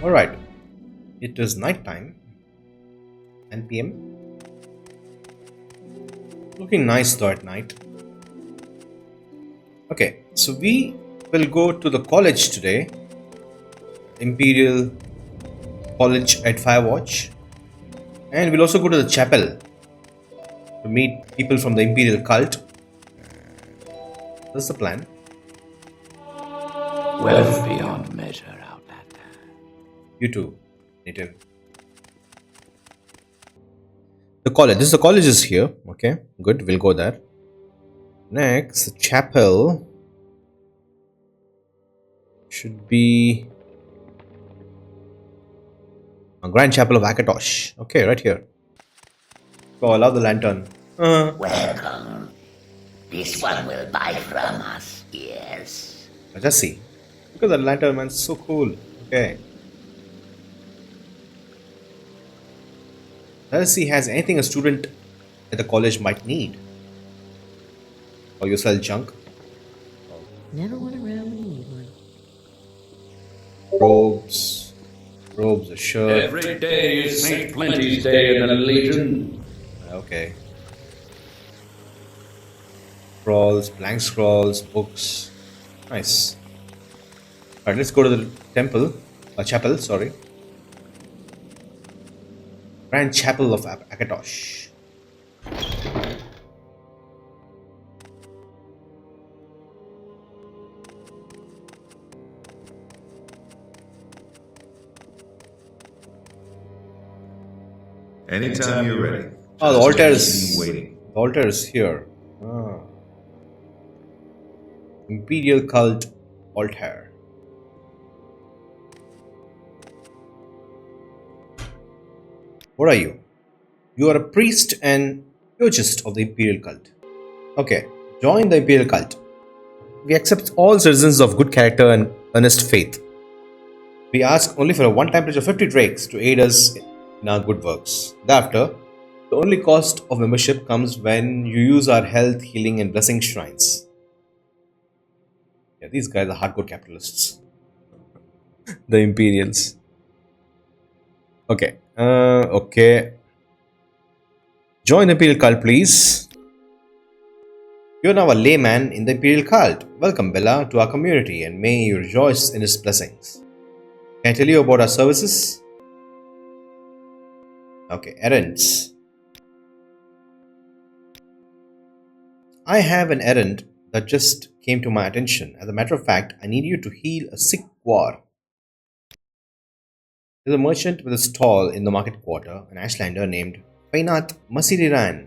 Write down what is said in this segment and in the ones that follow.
Alright, it is night time, 10 p.m. Looking nice though at night. Okay, so we will go to the college today, Imperial College at Firewatch, and we'll also go to the chapel to meet people from the Imperial cult. That's the plan. Wealth beyond measure, Outlander. You too, native. The college. The college is here. Okay, good. We'll go there. Next, the chapel should be a Grand Chapel of Akatosh. Okay, right here. Oh, I love the lantern. Welcome. This one will buy from us, yes. Just see. Look at that lantern, man. It's so cool. Okay. Let's see, has anything a student at the college might need? Or you sell junk? Never went around when you need one. Robes, a shirt. Every day is St. Plenty's Day in the Legion. Okay. Scrolls, blank scrolls, books. Nice. Alright, let's go to the chapel, sorry. Grand Chapel of Akatosh. Anytime you're ready. Oh, the altar is waiting. The altar is here. Ah. Imperial cult altar. What are you? You are a priest and yogist of the Imperial cult. Okay, join the Imperial cult. We accept all citizens of good character and earnest faith. We ask only for a one-time pledge of 50 drakes to aid us in our good works. Thereafter, the only cost of membership comes when you use our health, healing, and blessing shrines. Yeah, these guys are hardcore capitalists. The Imperials. Okay. Okay. Join the Imperial cult, please. You are now a layman in the Imperial cult. Welcome, Bella, to our community, and may you rejoice in its blessings. Can I tell you about our services? Okay, errands. I have an errand that just came to my attention. As a matter of fact, I need you to heal a sick Gwar. There's a merchant with a stall in the market quarter, an Ashlander named Painath Masiriran,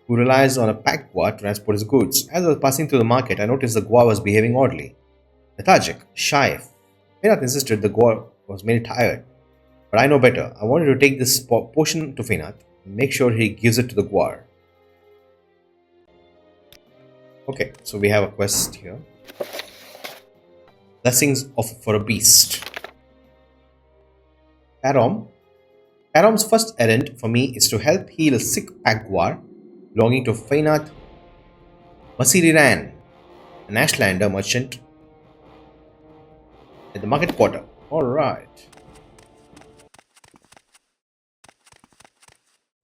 who relies on a packed Gwar to transport his goods. As I was passing through the market, I noticed the Gwar was behaving oddly. Lethargic, shy. Painath insisted the Gwar was mainly tired. But I know better. I wanted to take this potion to Painath and make sure he gives it to the Gwar. Okay, so we have a quest here. Blessings for a beast. Parom's first errand for me is to help heal a sick Pagwar belonging to Painath Masiriran, an Ashlander merchant at the market quarter. Alright.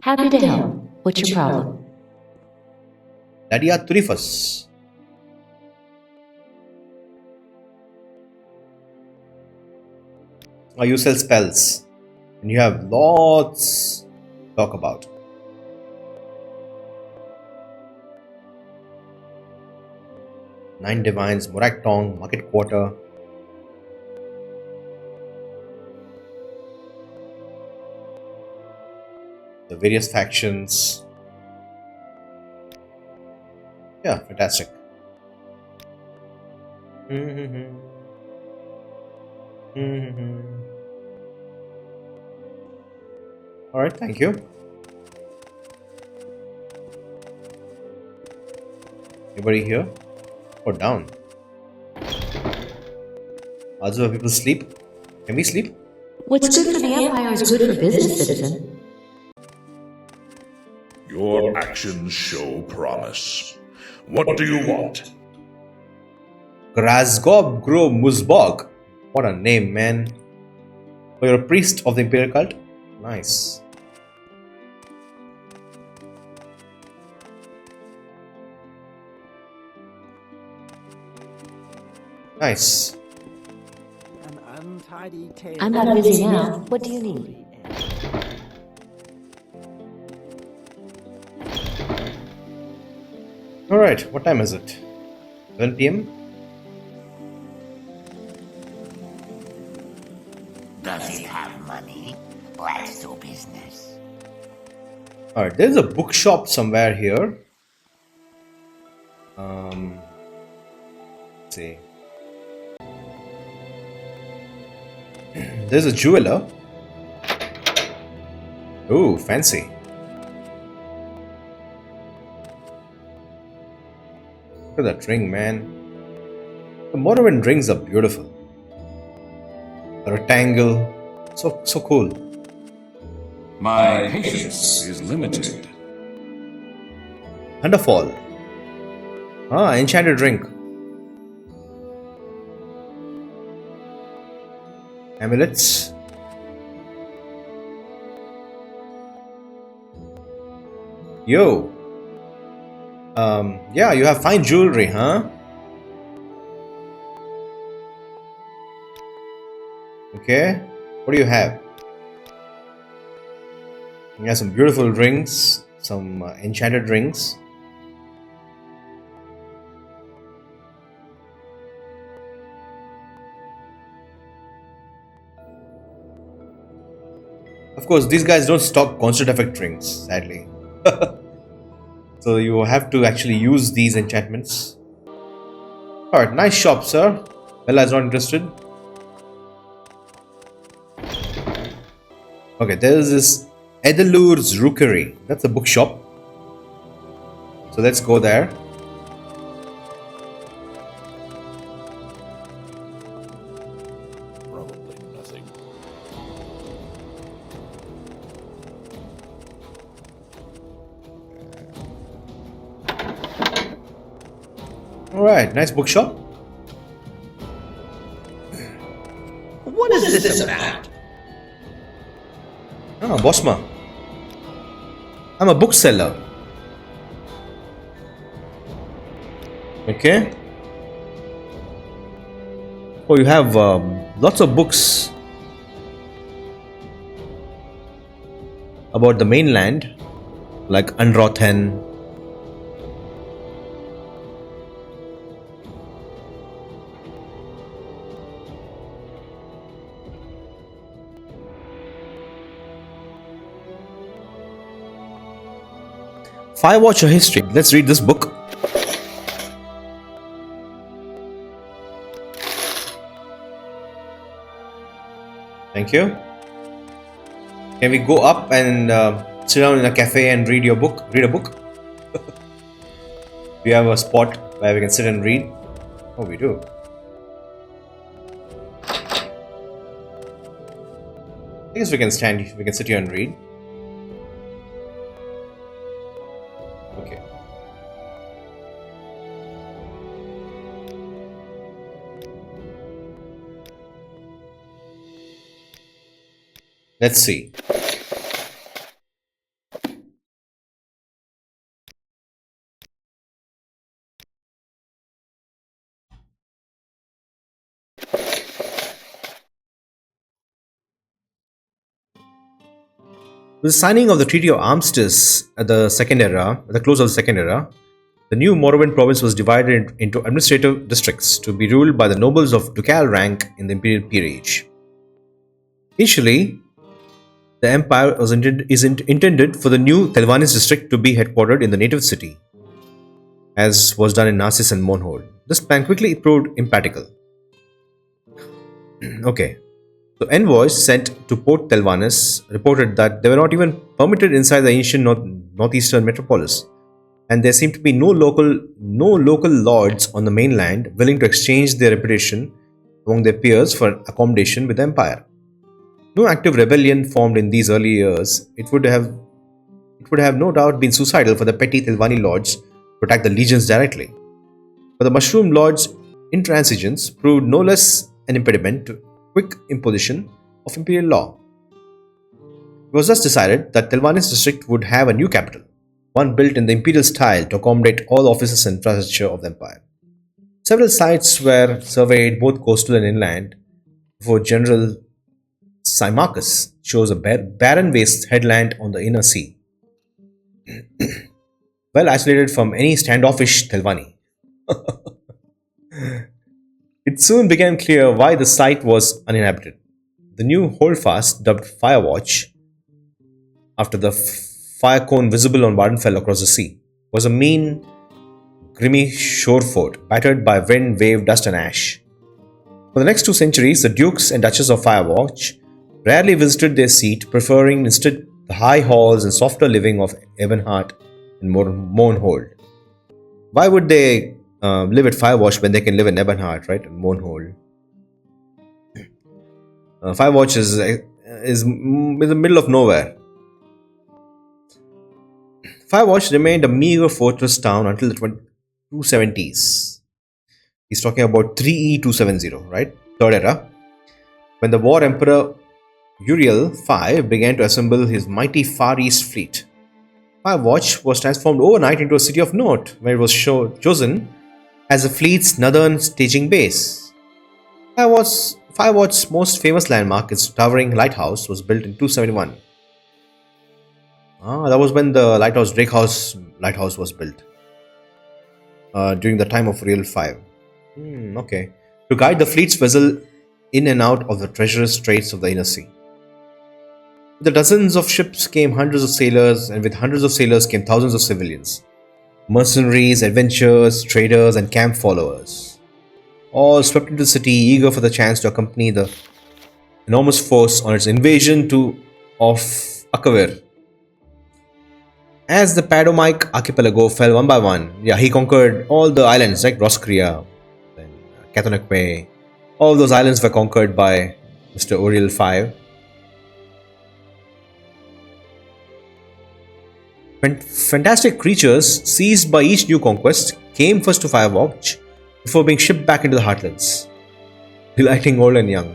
Happy to help. What's your problem? Dadia Turifus. You sell spells. And you have lots to talk about. Nine Divines, Moraktong, Market Quarter. The various factions. Yeah, fantastic. Alright, thank you. Anybody here? Or down? Other people sleep? Can we sleep? What's good for the Empire is good for business, citizen. Your actions show promise. What do you want? Grasgob Gro Muzbog. What a name, man. Oh, you're a priest of the Imperial cult? Nice. Nice. I'm not busy now. What do you need? Alright, what time is it? 11 p.m.? Does it have money? Let's do business. Alright, there's a bookshop somewhere here. Let's see. There's a jeweler. Ooh, fancy. Look at that ring, man. The Morrowind rings are beautiful. The rectangle. So cool. My patience is limited. Thunderfall. Ah, enchanted ring. Amulets. Yo. Yeah, you have fine jewelry, huh? Okay. What do you have? You have some beautiful rings, some enchanted rings. Of course, these guys don't stock constant effect rings, sadly. So you have to actually use these enchantments. Alright, nice shop, sir. Bella is not interested. Okay, there is this Edelur's Rookery. That's a bookshop. So let's go there. Probably nothing. Alright, nice bookshop. What is this about? Ah, Bosma. I'm a bookseller. Okay. Oh, you have lots of books about the mainland, like Unrothen. Firewatch a history. Let's read this book. Thank you. Can we go up and sit down in a cafe and read your book? Read a book? We have a spot where we can sit and read. Oh, we do. I guess we can stand. We can sit here and read. Okay. Let's see. With the signing of the Treaty of Armistice at the close of the Second Era, the new Morrowind province was divided into administrative districts to be ruled by the nobles of ducal rank in the Imperial peerage. Initially, the empire was intended for the new Telvannis district to be headquartered in the native city, as was done in Narcissus and Mournhold. This plan quickly proved impractical. Okay. So envoys sent to Port Telvannis reported that they were not even permitted inside the ancient northeastern metropolis, and there seemed to be no local lords on the mainland willing to exchange their reputation among their peers for accommodation with the empire. No active rebellion formed in these early years. It would have no doubt been suicidal for the petty Telvanni lords to attack the legions directly. But the Mushroom Lord's intransigence proved no less an impediment to quick imposition of imperial law. It was thus decided that Telvannis district would have a new capital, one built in the imperial style to accommodate all offices and infrastructure of the empire. Several sites were surveyed, both coastal and inland, before General Symmachus chose a barren waste headland on the inner sea, well isolated from any standoffish Telvanni. It soon became clear why the site was uninhabited. The new holdfast, dubbed Firewatch, after the fire cone visible on Vvardenfell across the sea, was a mean, grimy shore fort, battered by wind, wave, dust, and ash. For the next 2 centuries, the dukes and duchess of Firewatch rarely visited their seat, preferring instead the high halls and softer living of Ebonheart and Mournhold. Why would they live at Firewatch when they can live in Ebonheart, right? And Mournhold. Firewatch is in the middle of nowhere. Firewatch remained a meager fortress town until the 270s. He's talking about 3E270, right? Third era. When the War Emperor Uriel V began to assemble his mighty Far East fleet. Firewatch was transformed overnight into a city of note, where it was chosen as the fleet's northern staging base. Firewatch's most famous landmark, its towering lighthouse, was built in 271. That was when the lighthouse, Drakehouse lighthouse, was built. During the time of Uriel V. Okay. To guide the fleet's vessel in and out of the treacherous straits of the inner sea. With the dozens of ships came hundreds of sailors, and with hundreds of sailors came thousands of civilians. Mercenaries, adventurers, traders, and camp followers. All swept into the city, eager for the chance to accompany the enormous force on its invasion of Akavir. As the Padomike archipelago fell one by one, he conquered all the islands like Roscrea, then Cathonacme. All those islands were conquered by Mr. Uriel V. Fantastic creatures seized by each new conquest came first to Firewatch before being shipped back into the Heartlands, delighting old and young.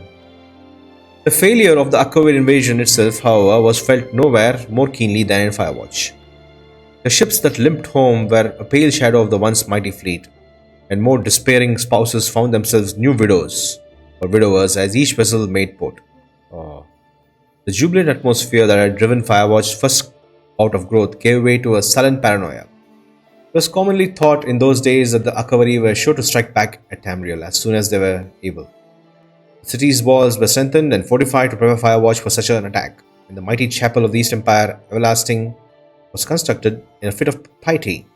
The failure of the Akavir invasion itself, however, was felt nowhere more keenly than in Firewatch. The ships that limped home were a pale shadow of the once mighty fleet, and more despairing spouses found themselves new widows or widowers as each vessel made port. The jubilant atmosphere that had driven Firewatch first out of growth gave way to a sullen paranoia. It was commonly thought in those days that the Akaviri were sure to strike back at Tamriel as soon as they were able. The city's walls were strengthened and fortified to prepare Firewatch for such an attack, and the mighty chapel of the East Empire, Everlasting, was constructed in a fit of piety.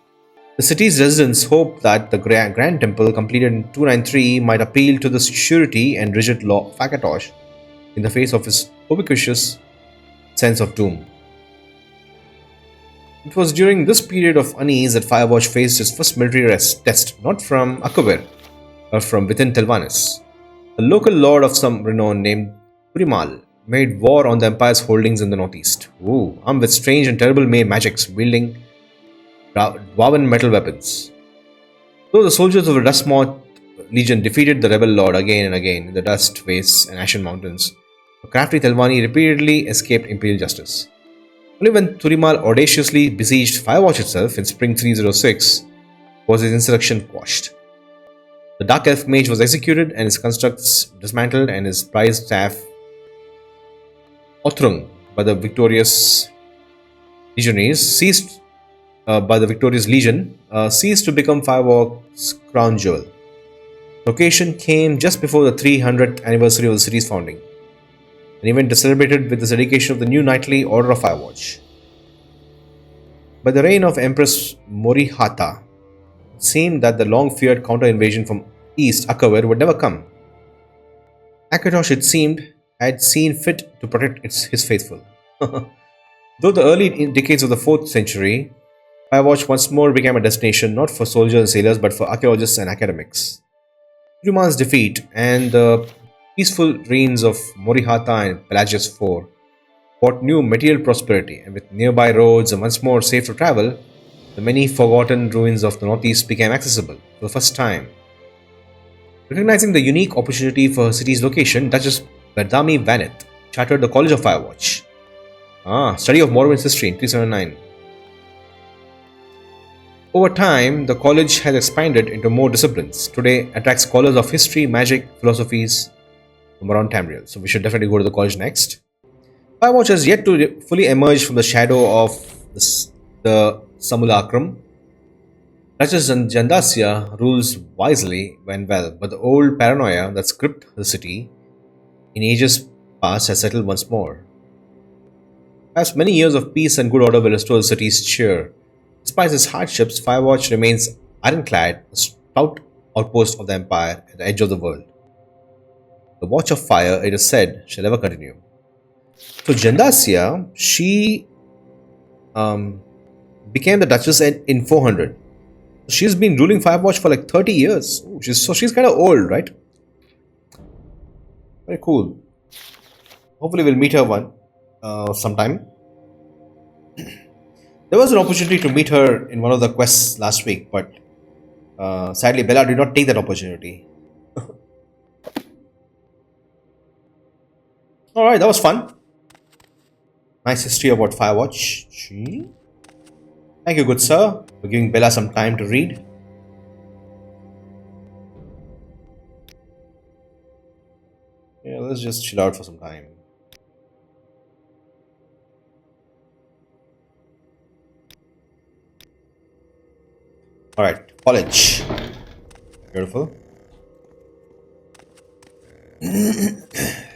The city's residents hoped that the Grand Temple, completed in 293, might appeal to the surety and rigid law of Akatosh in the face of his ubiquitous sense of doom. It was during this period of unease that Firewatch faced its first military test, not from Akavir, but from within Telvannis. A local lord of some renown named Turimal made war on the Empire's holdings in the northeast, armed with strange and terrible magics, wielding dwarven metal weapons. Though the soldiers of the Dustmoth Legion defeated the rebel lord again and again in the dust wastes and ashen mountains, the crafty Telvanni repeatedly escaped imperial justice. Only when Turimal audaciously besieged Firewatch itself in spring 306 was his insurrection quashed. The Dark Elf Mage was executed and his constructs dismantled, and his prized staff Othrung by the victorious legionaries ceased to become Firewatch's crown jewel. The occasion came just before the 300th anniversary of the city's founding, an event celebrated with the dedication of the new knightly order of Firewatch. By the reign of Empress Morihata, it seemed that the long-feared counter-invasion from East Akavir would never come. Akatosh, it seemed, had seen fit to protect his faithful. Though the early decades of the 4th century, Firewatch once more became a destination not for soldiers and sailors but for archaeologists and academics. Turimal's defeat and the peaceful reigns of Morihata and Pelagius IV brought new material prosperity, and with nearby roads and once more safe to travel, the many forgotten ruins of the northeast became accessible for the first time. Recognizing the unique opportunity for her city's location, Duchess Verdami Vaneth chartered the College of Firewatch. Study of Morrowind's history in 379. Over time, the college has expanded into more disciplines. Today, attracts scholars of history, magic, philosophies from around Tamriel. So we should definitely go to the college next. Firewatch has yet to fully emerge from the shadow of the simulacrum. Duchess Jandasia rules wisely when well, but the old paranoia that gripped the city in ages past has settled once more. As many years of peace and good order will restore the city's cheer. Despite its hardships, Firewatch remains ironclad, a stout outpost of the Empire at the edge of the world. The Watch of Fire, it is said, shall ever continue. So Jandasia, she became the Duchess in 400. She's been ruling Firewatch for like 30 years. Ooh, she's kind of old, right? Very cool. Hopefully we'll meet her sometime. There was an opportunity to meet her in one of the quests last week, but sadly Bella did not take that opportunity. Alright, that was fun. Nice history about Firewatch. Thank you, good sir, for giving Bella some time to read. Yeah, let's just chill out for some time. Alright, college. Beautiful. If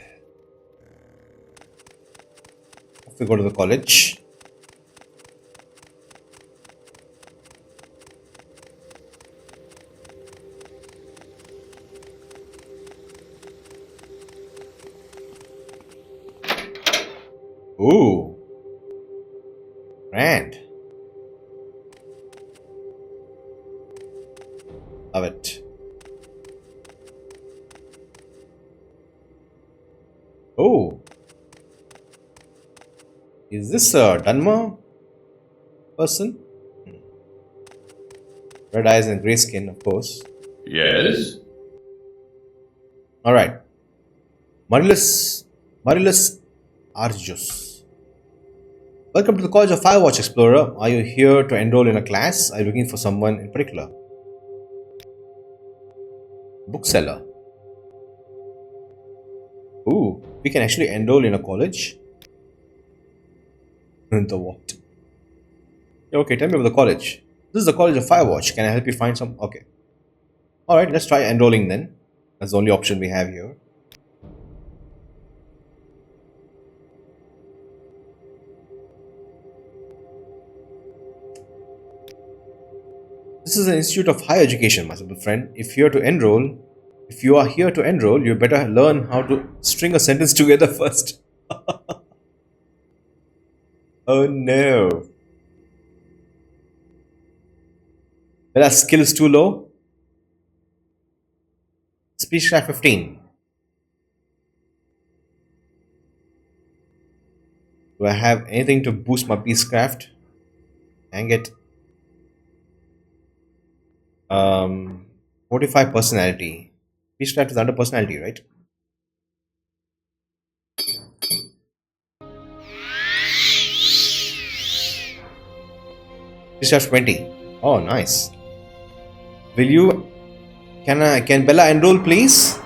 we go to the college. Ooh. Grand. Love it. Oh. Is this a Dunmer person? Red eyes and grey skin, of course. Yes? Alright. Marilus Arjus. Welcome to the College of Firewatch, Explorer. Are you here to enroll in a class? Are you looking for someone in particular? Bookseller. Ooh, we can actually enroll in a college. The what? Okay, tell me about the college. This is the College of Firewatch. Can I help you find some? Okay. Alright, let's try enrolling then. That's the only option we have here. This is an institute of higher education, my simple friend. If you are here to enroll, you better learn how to string a sentence together first. Oh no. Well, our skill is too low. Speechcraft 15. Do I have anything to boost my peacecraft? Dang it. 45 personality. Peacecraft is under personality, right? Peacecraft 20. Oh, nice. Can Bella enroll, please?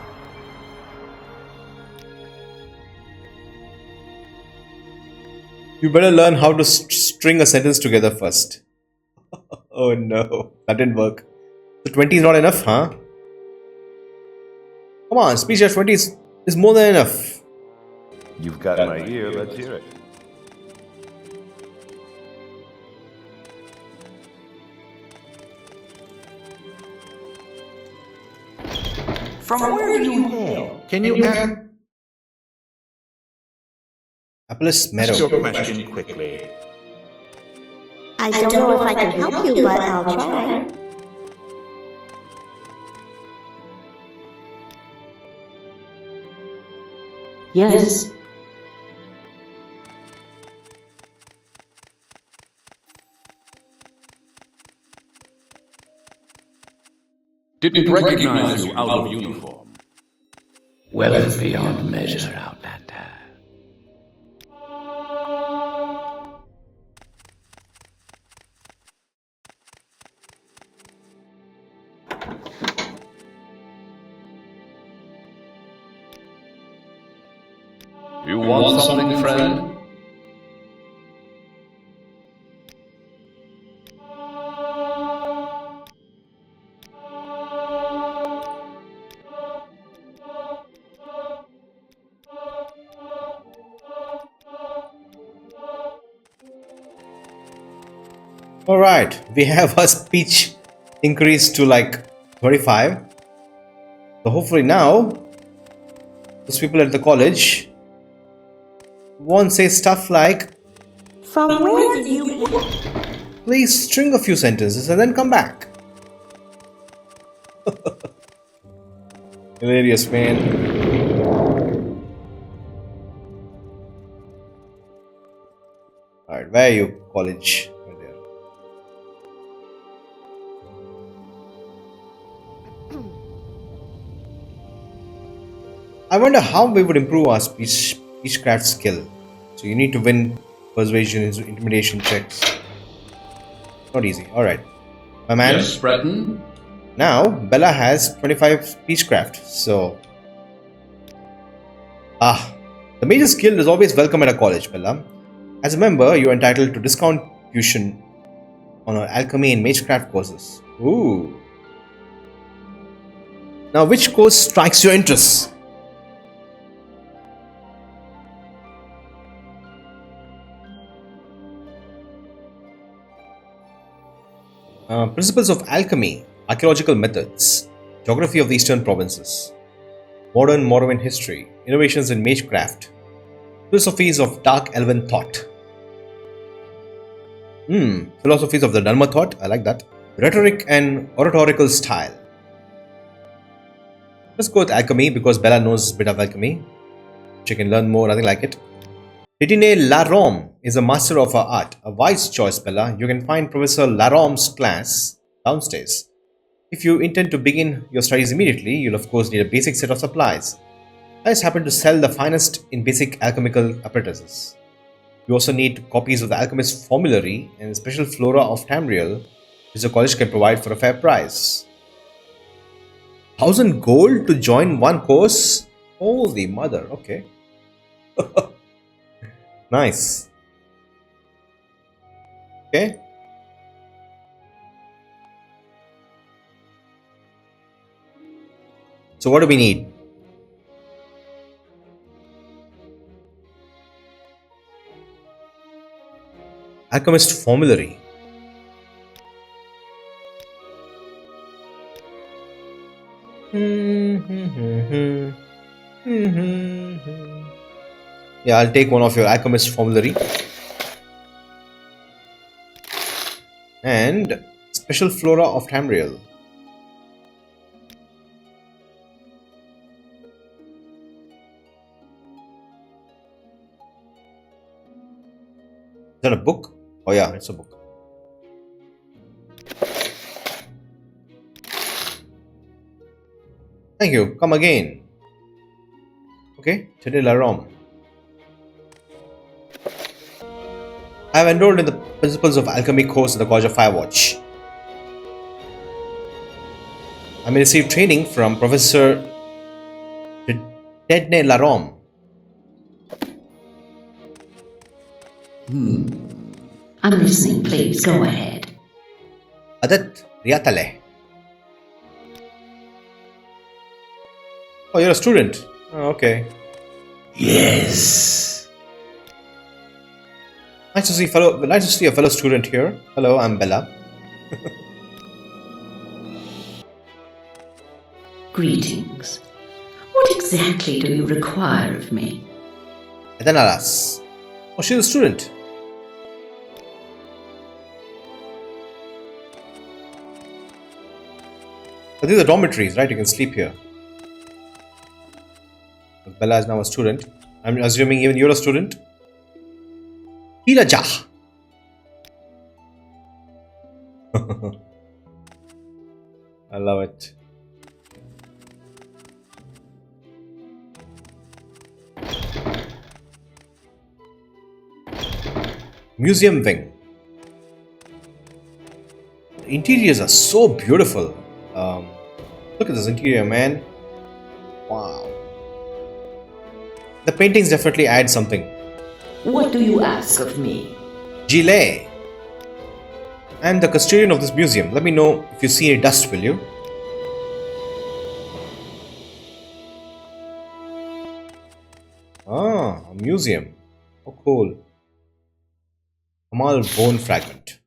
You better learn how to string a sentence together first. Oh no, that didn't work. So 20 is not enough, huh? Come on, Speechcraft 20 is more than enough. You've got my ear, let's hear it. From where do you hail? Can you add? Apples Ask your Meadow. question quickly. I don't know if I can help you, but I'll try. Yes. Didn't recognize you out of uniform. Well, it's beyond measure, Outlander. You want something, friend? Alright, we have our speech increased to like 25. So hopefully now, those people at the college won't say stuff like, From where did you... please string a few sentences and then come back. Hilarious, man. Alright, where are you, college? Right there. I wonder how we would improve our speechcraft skill. So you need to win persuasion, intimidation checks. Not easy. Alright. My man. Yes, Breton? Now, Bella has 25 speechcraft, so... the Mage's Guild is always welcome at a college, Bella. As a member, you are entitled to discount tuition on our Alchemy and Magecraft courses. Ooh. Now, which course strikes your interest? Principles of Alchemy, Archaeological Methods, Geography of the Eastern Provinces, Modern Morrowind History, Innovations in Magecraft, Philosophies of Dark Elven Thought. Philosophies of the Dharma Thought, I like that. Rhetoric and Oratorical Style. Let's go with Alchemy because Bella knows a bit of Alchemy. She can learn more, nothing like it. Titine Larome is a master of our art. A wise choice, Bella. You can find Professor Larome's class downstairs. If you intend to begin your studies immediately, you'll of course need a basic set of supplies. I just happen to sell the finest in basic alchemical apparatuses. You also need copies of the Alchemist's Formulary and the special flora of Tamriel, which the college can provide for a fair price. 1,000 gold to join one course? Holy mother, okay. Nice. Okay. So what do we need? Alchemist Formulary. Yeah, I'll take one of your Alchemist Formulary. And Special Flora of Tamriel. Is that a book? Oh yeah, it's a book. Thank you. Come again. Okay, today Larome. I have enrolled in the Principles of Alchemy course at the College of Firewatch. I may receive training from Professor Tedne Larome. I'm listening, please. Go ahead. Adat Riatale. Oh, you're a student. Oh, okay. Yes. Nice to see a fellow student here. Hello, I'm Bella. Greetings. What exactly do you require of me? Adanalas. Oh, she's a student. But these are dormitories, right? You can sleep here. Bella is now a student. I'm assuming even you're a student. Hirajah. I love it. Museum wing. The interiors are so beautiful. Look at this interior, man. Wow. The paintings definitely add something. What do you ask of me? Gile. I'm the custodian of this museum. Let me know if you see any dust, will you? Ah, a museum. Oh, cool. Kamal bone fragment.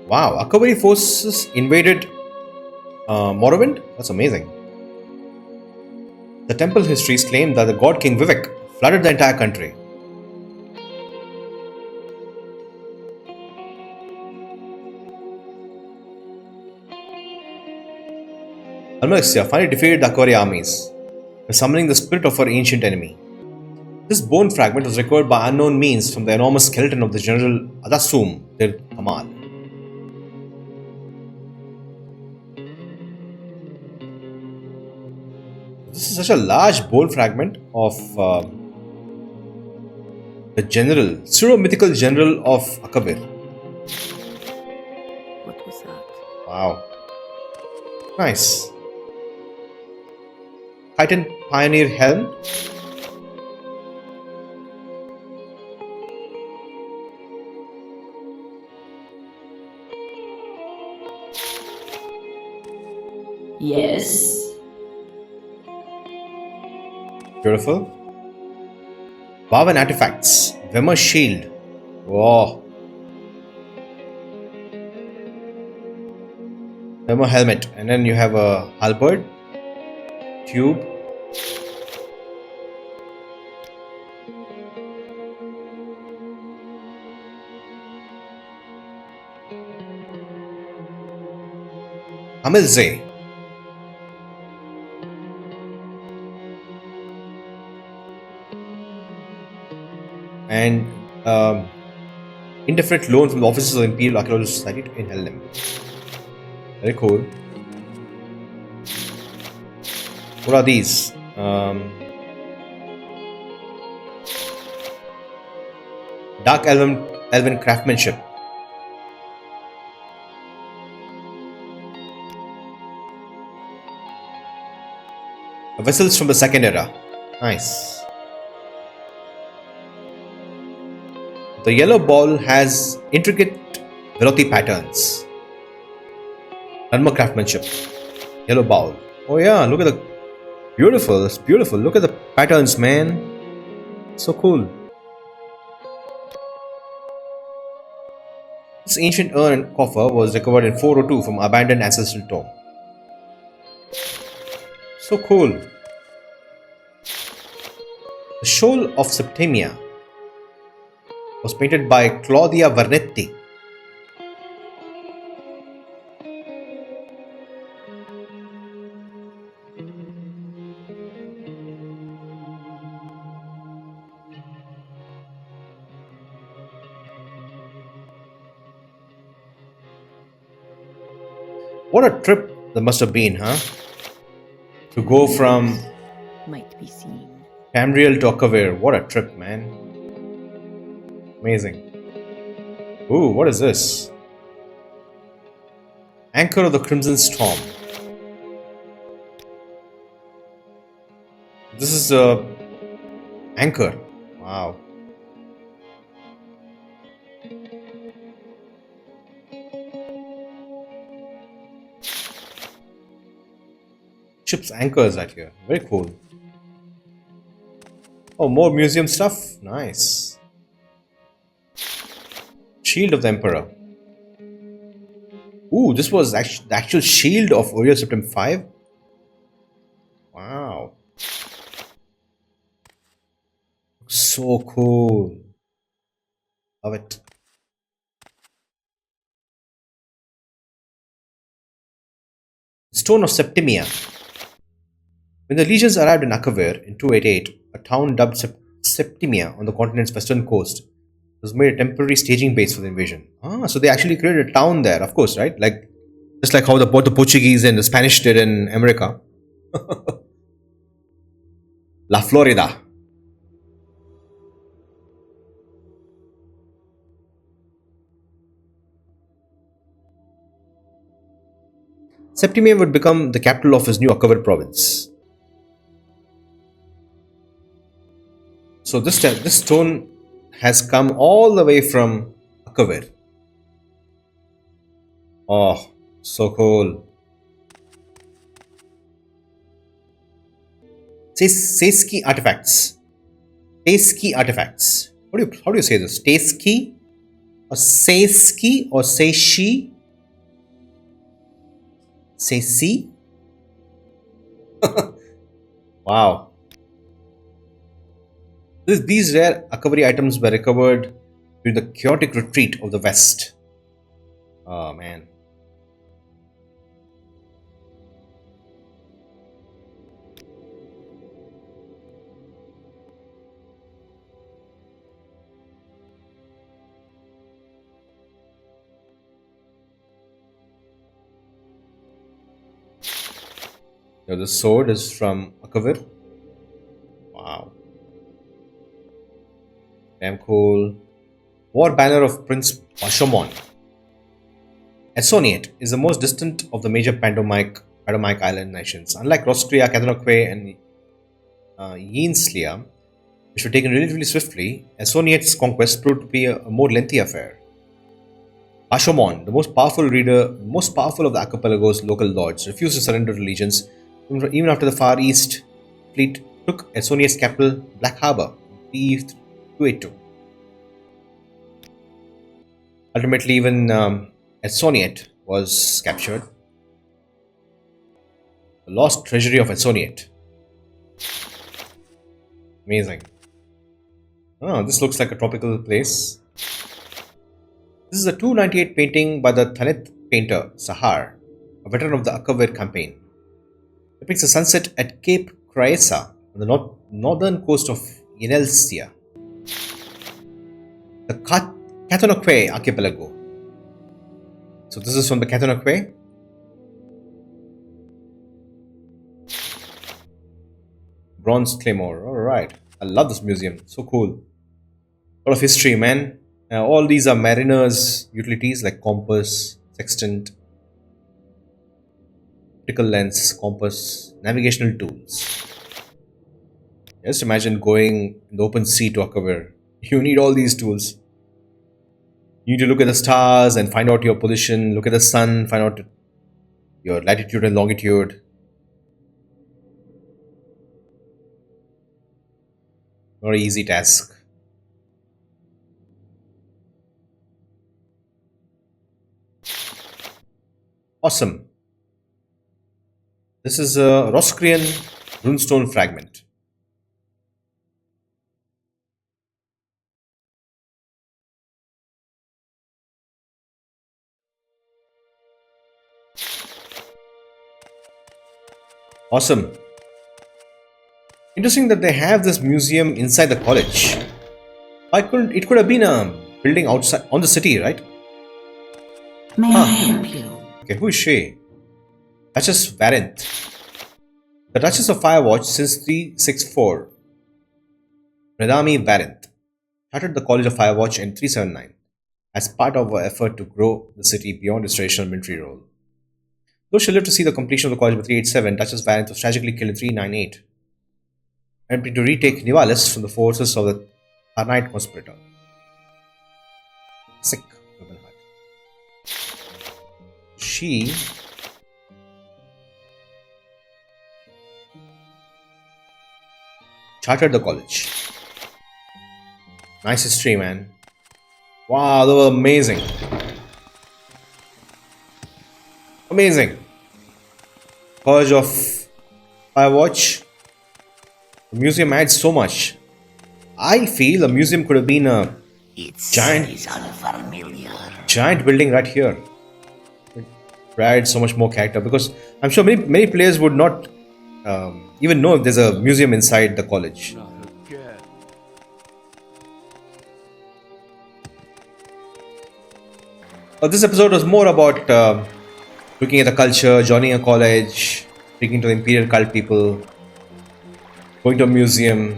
Wow, Akabari forces invaded Morrowind? That's amazing. The temple histories claim that the god King Vivek flooded the entire country. Almalexia finally defeated the Akari armies by summoning the spirit of her ancient enemy. This bone fragment was recovered by unknown means from the enormous skeleton of the general Adasum Dir Kamal. This is such a large bone fragment of the general, pseudo-mythical general of Akabir. What was that? Wow. Nice. Titan Pioneer Helm. Yes. Beautiful. Bow and artifacts. Vemmer's shield. Whoa. Vemmer helmet. And then you have a halberd. Tube. Hamilze. And indefinite loan from the officers of the Imperial Archaeological Society to Helm. Very cool. What are these? Dark Elven craftsmanship. Vessels from the second era. Nice. The yellow ball has intricate velothi patterns. Dharma craftsmanship. Yellow bowl. Oh yeah, look at the beautiful. It's beautiful. Look at the patterns, man. So cool. This ancient urn and coffer was recovered in 402 from abandoned ancestral tomb. So cool. The Shoal of Septimia was painted by Claudia Vernetti. What a trip that must have been, huh? To go from Might be seen. Tamriel to Akavir. What a trip, man. Amazing. Ooh, what is this? Anchor of the Crimson Storm. This is the anchor. Wow. Ship's anchors right here. Very cool. Oh, more museum stuff. Nice. Shield of the Emperor. Ooh, this was the actual shield of Oriel Septem 5. Wow. So cool. Love it. Stone of Septimia. When the legions arrived in Akavir in 288, a town dubbed Septimia on the continent's western coast was made a temporary staging base for the invasion. Ah, so they actually created a town there, of course, right? Like just like how the Portuguese and the Spanish did in America. La Florida. Septimian would become the capital of his new Akavir province. So this stone has come all the way from Akavir. Oh, so cool. Seiski artifacts. Seiski artifacts. How do you say this? Seiski or Seiski or Seishi? Seisi? Wow. These rare Akaviri items were recovered during the chaotic retreat of the West. Oh man. Now the sword is from Akavir. Wow. Damn cool. War banner of Prince Bashamon. Essoniate is the most distant of the major Pandomic island nations. Unlike Roscrea, Cathanokwe, and Yenslia, which were taken relatively swiftly, Essoniate's conquest proved to be a more lengthy affair. Bashamon, the most powerful of the archipelago's local lords, refused to surrender allegiance even after the Far East fleet took Essoniate's capital, Black Harbour, in 282. Ultimately, even Essoniate was captured. The lost treasury of Essoniate. Amazing. Oh, this looks like a tropical place. This is a 298 painting by the Thanit painter Sahar, a veteran of the Akavir campaign. It depicts a sunset at Cape Craesa on the northern coast of Yenelsia. The Cathanokwe archipelago. So this is from the Cathanokwe. Bronze Claymore. Alright. I love this museum. So cool. A lot of history, man. All these are mariners' utilities like compass, sextant, optical lens, compass, navigational tools. Just imagine going in the open sea to Akavir. You need all these tools. You need to look at the stars and find out your position, look at the sun, find out your latitude and longitude. Not an easy task. Awesome. This is a Roscrean runestone fragment. Awesome. Interesting that they have this museum inside the college. It could have been a building outside on the city, right? May I help you? Okay, who is she? Duchess Vvardenfell. The Duchess of Firewatch since 364. Radami Vvardenfell started the College of Firewatch in 379 as part of her effort to grow the city beyond its traditional military role. Though she lived to see the completion of the college by 387, Duchess Vvardenfell was tragically killed in 398, attempting to retake Nivalis from the forces of the Arnite conspirator. Sick. She chartered the college. Nice history, man. Wow, they were amazing. Amazing. College of Firewatch. The museum adds so much. I feel the museum could have been a giant building right here. It adds so much more character because I'm sure many players would not even know if there's a museum inside the college. This episode was more about looking at the culture, joining a college, speaking to the Imperial cult people, going to a museum,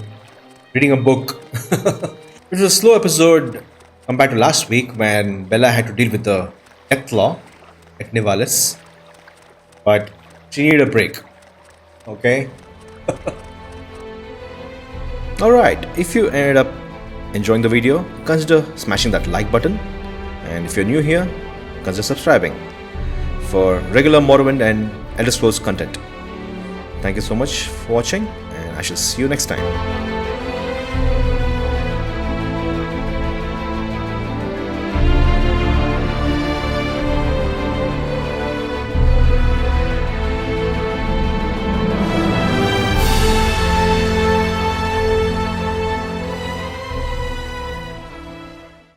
reading a book. It was a slow episode compared to last week when Bella had to deal with the death law at Nivalis. But she needed a break. Okay? Alright, if you ended up enjoying the video, consider smashing that like button. And if you're new here, consider subscribing for regular Morrowind and Elder Scrolls content. Thank you so much for watching, and I shall see you next time.